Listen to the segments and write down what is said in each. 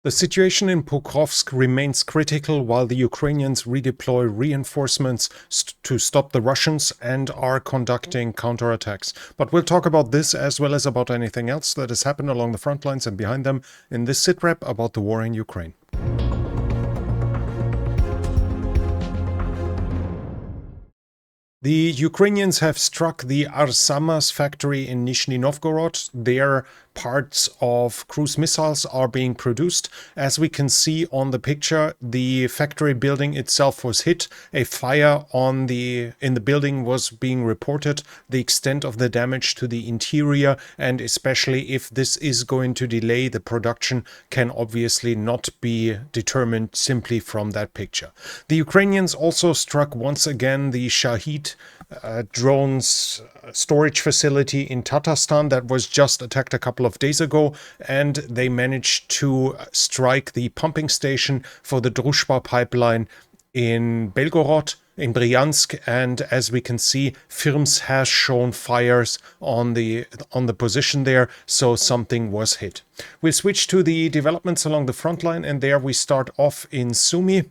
The situation in Pukovsk remains critical while the Ukrainians redeploy reinforcements to stop the Russians and are conducting counterattacks. But we'll talk about this as well as about anything else that has happened along the front lines and behind them in this sitrep about the war in Ukraine. The Ukrainians have struck the Arsamas factory in Nizhny Novgorod. Their parts of cruise missiles are being produced. As we can see on the picture, the factory building itself was hit. A fire in the building was being reported. The extent of the damage to the interior, and especially if this is going to delay the production, can obviously not be determined simply from that picture. The Ukrainians also struck once again the Shahid drones storage facility in Tatarstan that was just attacked a couple of days ago, and they managed to strike the pumping station for the Druzhba pipeline in Belgorod, in Bryansk, and as we can see, Firms has shown fires on the position there, so something was hit. We'll switch to the developments along the front line, and there we start off in Sumy.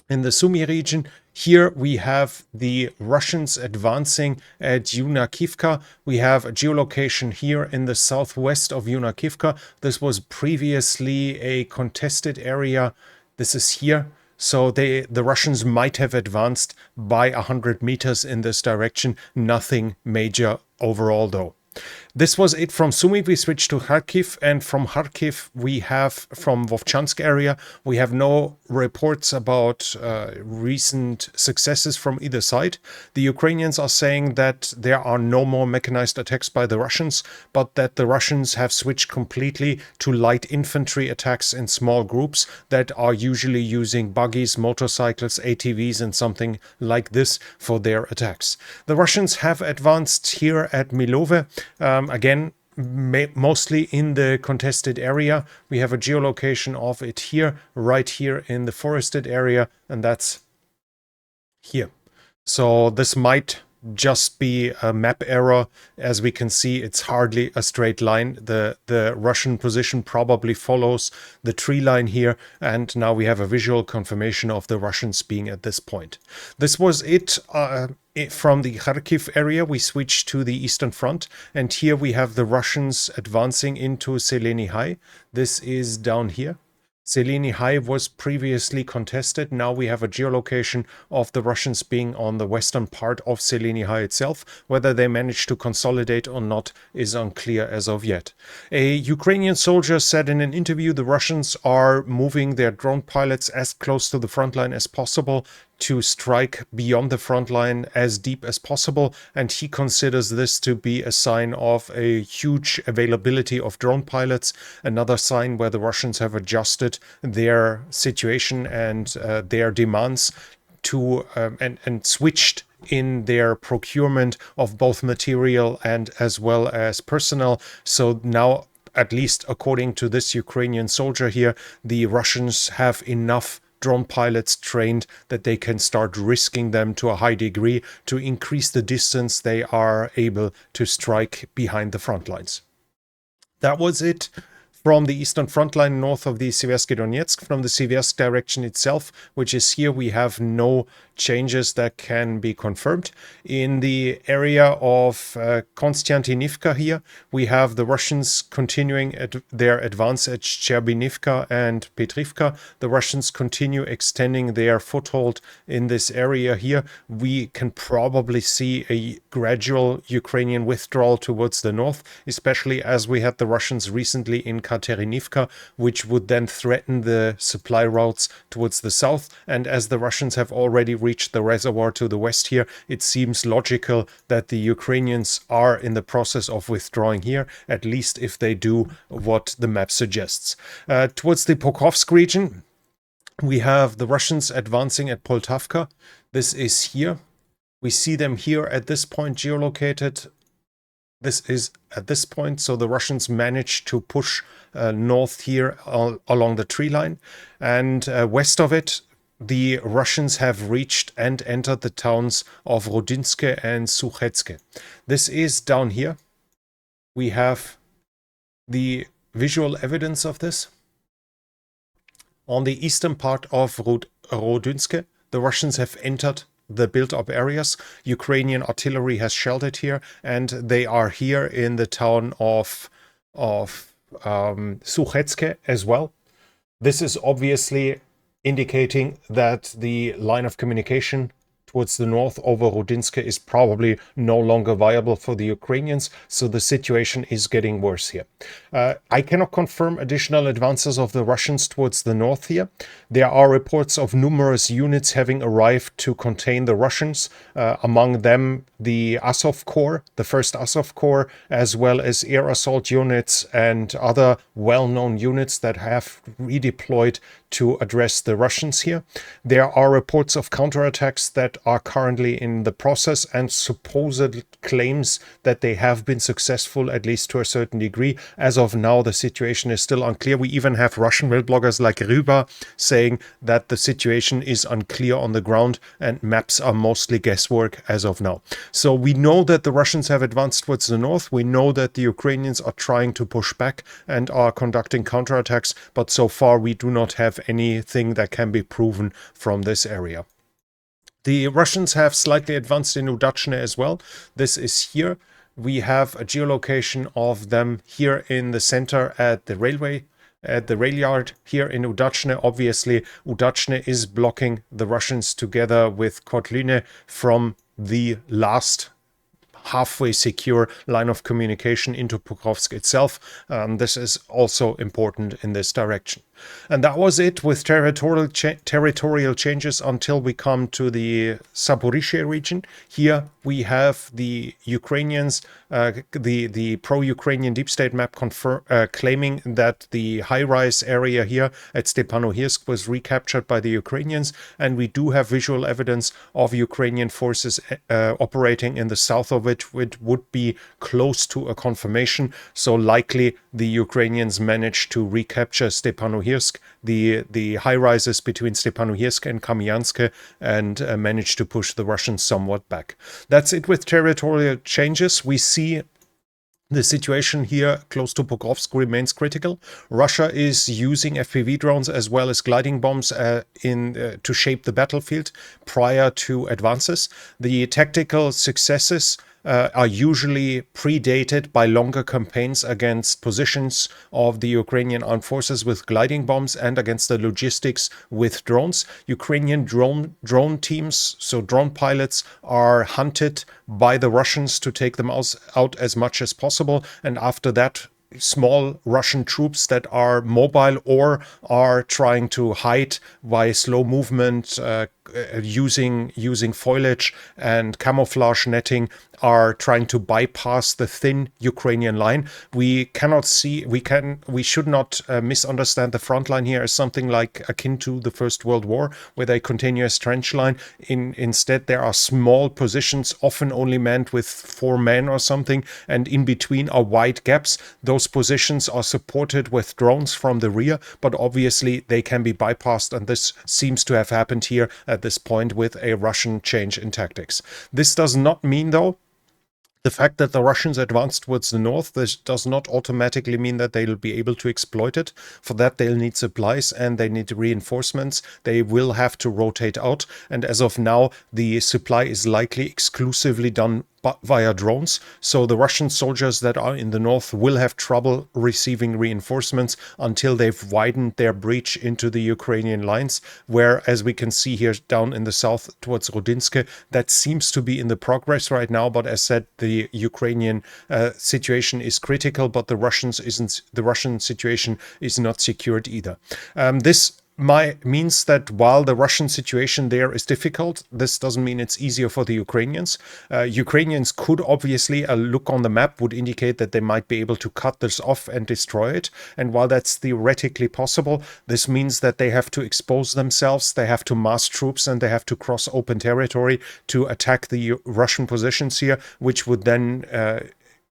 In the Sumy region, here we have the Russians advancing at Yunakivka. We have a geolocation here in the southwest of Yunakivka. This was previously a contested area. This is here. So the Russians might have advanced by 100 meters in this direction. Nothing major overall, though. This was it from Sumy. We switched to Kharkiv, and from Kharkiv we have, from Vovchansk area, we have no reports about recent successes from either side. The Ukrainians are saying that there are no more mechanized attacks by the Russians, but that the Russians have switched completely to light infantry attacks in small groups that are usually using buggies, motorcycles, ATVs, and something like this for their attacks. The Russians have advanced here at Milove. Again, mostly in the contested area. We have a geolocation of it here, right here in the forested area, and that's here. So this might just be a map error. As we can see, it's hardly a straight line. The Russian position probably follows the tree line here, and now we have a visual confirmation of the Russians being at this point. This was it from the Kharkiv area. We switch to the Eastern Front, and here we have the Russians advancing into Seleny High. This is down here. Seleny High was previously contested. Now we have a geolocation of the Russians being on the western part of Seleny High itself. Whether they managed to consolidate or not is unclear as of yet. A Ukrainian soldier said in an interview the Russians are moving their drone pilots as close to the front line as possible to strike beyond the front line as deep as possible, and he considers this to be a sign of a huge availability of drone pilots, another sign where the Russians have adjusted their situation and their demands to and switched in their procurement of both material and as well as personnel. So now, at least according to this Ukrainian soldier here, the Russians have enough drone pilots trained that they can start risking them to a high degree to increase the distance they are able to strike behind the front lines. That was it from the Eastern Front line north of the Seversky Donetsk. From the Seversk direction itself, which is here, we have no changes that can be confirmed. In the area of Konstantinivka here, we have the Russians continuing their advance at Cherbenivka and Petrivka. The Russians continue extending their foothold in this area here. We can probably see a gradual Ukrainian withdrawal towards the north, especially as we had the Russians recently in Katerinivka, which would then threaten the supply routes towards the south. And as the Russians have already reached the reservoir to the west here, it seems logical that the Ukrainians are in the process of withdrawing here, at least if they do what the map suggests. Towards the Pukovsk region, we have the Russians advancing at Poltavka. This is here. We see them here at this point geolocated. This is at this point, so the Russians managed to push north here along the tree line, and west of it the Russians have reached and entered the towns of Rodinske and Sukhetske. This is down here. We have the visual evidence of this. On the eastern part of Rodynske, the Russians have entered the built-up areas. Ukrainian artillery has sheltered here, and they are here in the town of Suchetske as well. This is obviously indicating that the line of communication towards the north over Rodynske is probably no longer viable for the Ukrainians, so the situation is getting worse here. I cannot confirm additional advances of the Russians towards the north here. There are reports of numerous units having arrived to contain the Russians, among them the Azov Corps, the 1st Azov Corps, as well as air assault units and other well-known units that have redeployed to address the Russians here. There are reports of counterattacks that are currently in the process and supposed claims that they have been successful, at least to a certain degree. As of now, the situation is still unclear. We even have Russian bloggers like Ryba saying that the situation is unclear on the ground and maps are mostly guesswork as of now. So we know that the Russians have advanced towards the north. We know that the Ukrainians are trying to push back and are conducting counterattacks, but so far we do not have anything that can be proven from this area. The Russians have slightly advanced in Udachne as well. This is here. We have a geolocation of them here in the center at the railway, at the rail yard here in Udachne. Obviously, Udachne is blocking the Russians together with Kotline from the last halfway secure line of communication into Pukovsk itself. This is also important in this direction. And that was it with territorial changes until we come to the Zaporizhzhia region. Here we have the Ukrainians, the pro-Ukrainian deep state map claiming that the high-rise area here at Stepanohirsk was recaptured by the Ukrainians, and we do have visual evidence of Ukrainian forces operating in the south of it, which would be close to a confirmation. So likely the Ukrainians managed to recapture Stepanohirsk, the high-rises between Stepanohirsk and Kamyansk, and managed to push the Russians somewhat back. That's it with territorial changes. We see the situation here close to Pukovsk remains critical. Russia is using FPV drones as well as gliding bombs to shape the battlefield prior to advances. The tactical successes are usually predated by longer campaigns against positions of the Ukrainian armed forces with gliding bombs and against the logistics with drones. Ukrainian drone teams, so drone pilots, are hunted by the Russians to take them out as much as possible, and after that small Russian troops that are mobile or are trying to hide by slow movement, using foliage and camouflage netting, are trying to bypass the thin Ukrainian line. We should not misunderstand the front line here as something like akin to the First World War, with a continuous trench line. Instead, there are small positions, often only manned with 4 men or something, and in between are wide gaps. Those positions are supported with drones from the rear, but obviously they can be bypassed, and this seems to have happened here at this point with a Russian change in tactics. This does not mean, though, the fact that the Russians advanced towards the north, this does not automatically mean that they'll be able to exploit it. For that, they'll need supplies and they need reinforcements. They will have to rotate out. And as of now, the supply is likely exclusively done via drones. So the Russian soldiers that are in the north will have trouble receiving reinforcements until they've widened their breach into the Ukrainian lines, where, as we can see here down in the south towards Rodynske, that seems to be in the progress right now. But as said, the Ukrainian situation is critical, but the Russian situation is not secured either. This means that while the Russian situation there is difficult, this doesn't mean it's easier for the Ukrainians. Ukrainians could obviously, a look on the map would indicate that they might be able to cut this off and destroy it. And while that's theoretically possible, this means that they have to expose themselves, they have to mass troops, and they have to cross open territory to attack the Russian positions here, which would then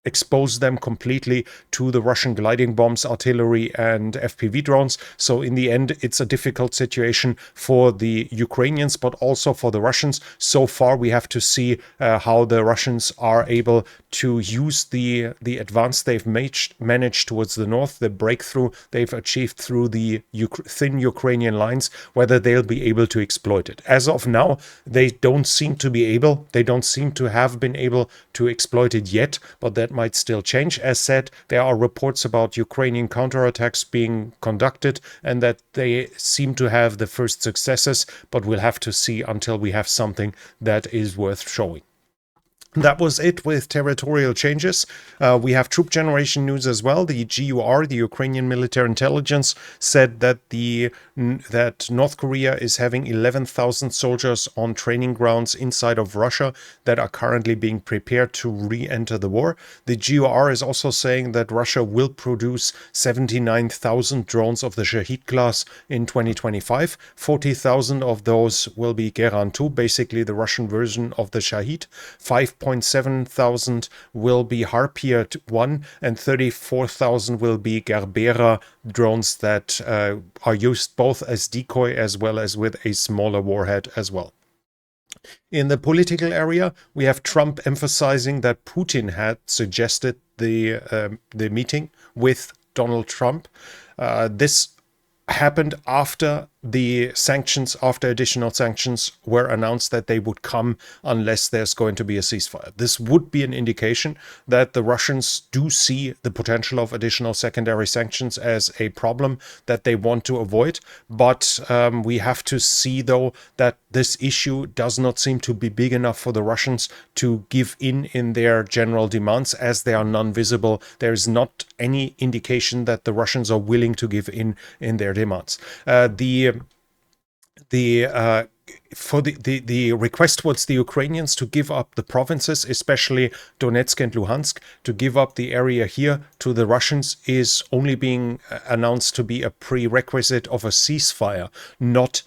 expose them completely to the Russian gliding bombs, artillery, and FPV drones. So in the end, it's a difficult situation for the Ukrainians, but also for the Russians. So far, we have to see how the Russians are able to use the advance they've managed towards the north, the breakthrough they've achieved through the thin Ukrainian lines, whether they'll be able to exploit it. As of now, they don't seem to be able, they don't seem to have been able to exploit it yet, but that might still change. As said, there are reports about Ukrainian counterattacks being conducted and that they seem to have the first successes, but we'll have to see until we have something that is worth showing. That was it with territorial changes. We have troop generation news as well. The GUR, the Ukrainian Military Intelligence, said that that North Korea is having 11,000 soldiers on training grounds inside of Russia that are currently being prepared to re-enter the war. The GUR is also saying that Russia will produce 79,000 drones of the Shahid class in 2025. 40,000 of those will be Geran 2, basically the Russian version of the Shahid. 5,700 will be Harpier 1 and 34,000 will be Gerbera drones that are used both as decoy as well as with a smaller warhead as well. In the political area, we have Trump emphasizing that Putin had suggested the meeting with Donald Trump. This happened after the sanctions, after additional sanctions were announced that they would come unless there's going to be a ceasefire. This would be an indication that the Russians do see the potential of additional secondary sanctions as a problem that they want to avoid. But we have to see, though, that this issue does not seem to be big enough for the Russians to give in their general demands, as they are non-visible. There is not any indication that the Russians are willing to give in their demands. The request towards the Ukrainians to give up the provinces, especially Donetsk and Luhansk, to give up the area here to the Russians is only being announced to be a prerequisite of a ceasefire, not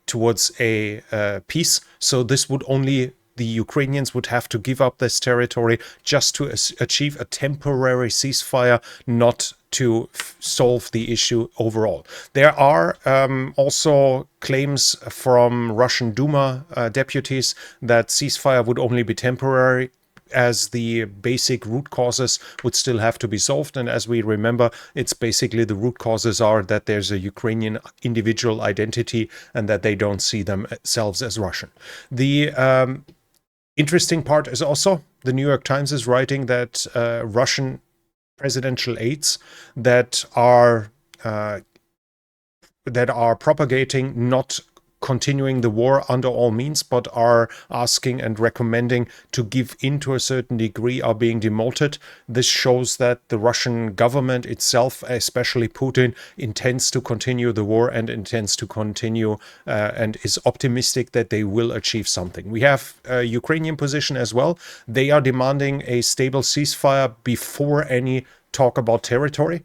towards a peace. So this would only, the Ukrainians would have to give up this territory just to achieve a temporary ceasefire, not to solve the issue overall. There are also claims from Russian Duma deputies that ceasefire would only be temporary, as the basic root causes would still have to be solved. And as we remember, it's basically the root causes are that there's a Ukrainian individual identity and that they don't see themselves as Russian. The interesting part is also the New York Times is writing that Russian presidential aides that are propagating not continuing the war under all means, but are asking and recommending to give in to a certain degree, are being demoted. This shows that the Russian government itself, especially Putin, intends to continue the war and intends to continue and is optimistic that they will achieve something. We have a Ukrainian position as well. They are demanding a stable ceasefire before any talk about territory.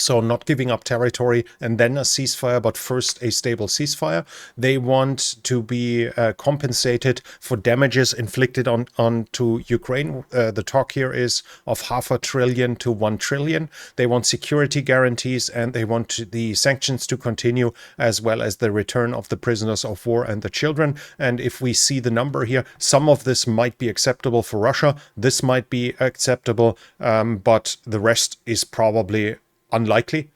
So not giving up territory and then a ceasefire, but first a stable ceasefire. They want to be compensated for damages inflicted onto Ukraine. The talk here is of $500 billion to $1 trillion. They want security guarantees and they want the sanctions to continue, as well as the return of the prisoners of war and the children. And if we see the number here, some of this might be acceptable for Russia. This might be acceptable, but the rest is probably unlikely.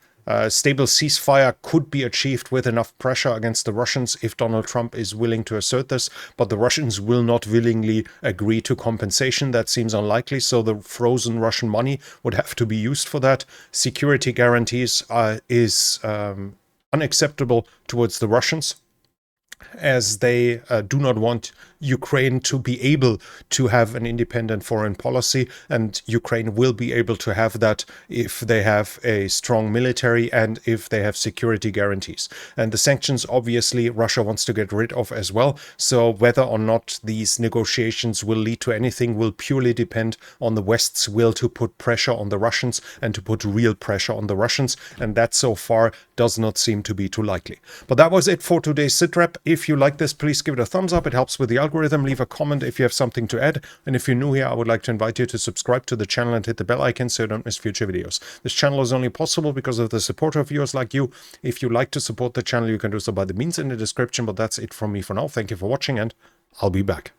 Stable ceasefire could be achieved with enough pressure against the Russians if Donald Trump is willing to assert this, but the Russians will not willingly agree to compensation. That seems unlikely, so the frozen Russian money would have to be used for that. Security guarantees is unacceptable towards the Russians, as they do not want Ukraine to be able to have an independent foreign policy, and Ukraine will be able to have that if they have a strong military and if they have security guarantees. And the sanctions, obviously, Russia wants to get rid of as well. So whether or not these negotiations will lead to anything will purely depend on the West's will to put pressure on the Russians and to put real pressure on the Russians. And that so far does not seem to be too likely. But that was it for today's sitrep. If you like this, please give it a thumbs up. It helps with the algorithm. algorithm. Leave a comment if you have something to add. And if you're new here, I would like to invite you to subscribe to the channel and hit the bell icon so you don't miss future videos. This channel is only possible because of the support of viewers like you. If you like to support the channel, you can do so by the means in the description, but that's it from me for now. Thank you for watching, and I'll be back.